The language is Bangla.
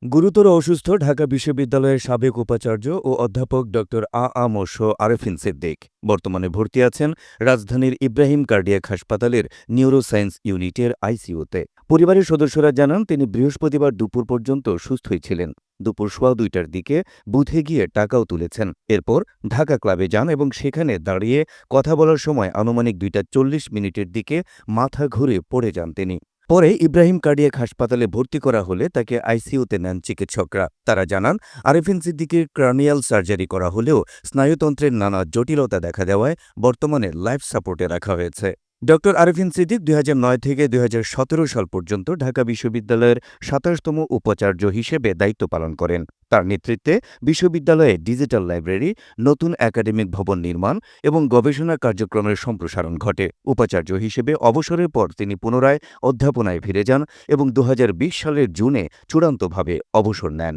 গুরুতর অসুস্থ ঢাকা বিশ্ববিদ্যালয়ের সাবেক উপাচার্য ও অধ্যাপক ড. আ আরেফিন সিদ্দিক বর্তমানে ভর্তি আছেন রাজধানীর ইব্রাহিম কার্ডিয়াক হাসপাতালের নিউরোসায়েন্স ইউনিটের আইসিইউতে। পরিবারের সদস্যরা জানান, তিনি বৃহস্পতিবার দুপুর পর্যন্ত সুস্থই ছিলেন। দুপুর সোয়া ২টার দিকে বুথে গিয়ে টাকাও তুলেছেন। এরপর ঢাকা ক্লাবে যান এবং সেখানে দাঁড়িয়ে কথা বলার সময় আনুমানিক ২টা ৪০ মিনিটের দিকে মাথা ঘুরে পড়ে যান তিনি। পরে ইব্রাহিম কার্ডিয়াক হাসপাতালে ভর্তি করা হলে তাকে আইসিইউতে নেন চিকিৎসকরা। তারা জানান, আরেফিন সিদ্দিকের ক্রানিয়াল সার্জারি করা হলেও স্নায়ুতন্ত্রের নানা জটিলতা দেখা দেওয়ায় বর্তমানে লাইফ সাপোর্টে রাখা হয়েছে। ড. আরেফিন সিদ্দিক ২০০৯ থেকে ২০১৭ সাল পর্যন্ত ঢাকা বিশ্ববিদ্যালয়ের ২৭তম উপাচার্য হিসেবে দায়িত্ব পালন করেন। তার নেতৃত্বে বিশ্ববিদ্যালয়ে ডিজিটাল লাইব্রেরি, নতুন একাডেমিক ভবন নির্মাণ এবং গবেষণা কার্যক্রমের সম্প্রসারণ ঘটে। উপাচার্য হিসেবে অবসরের পর তিনি পুনরায় অধ্যাপনায় ফিরে যান এবং ২০২০ সালের জুনে চূড়ান্তভাবে অবসর নেন।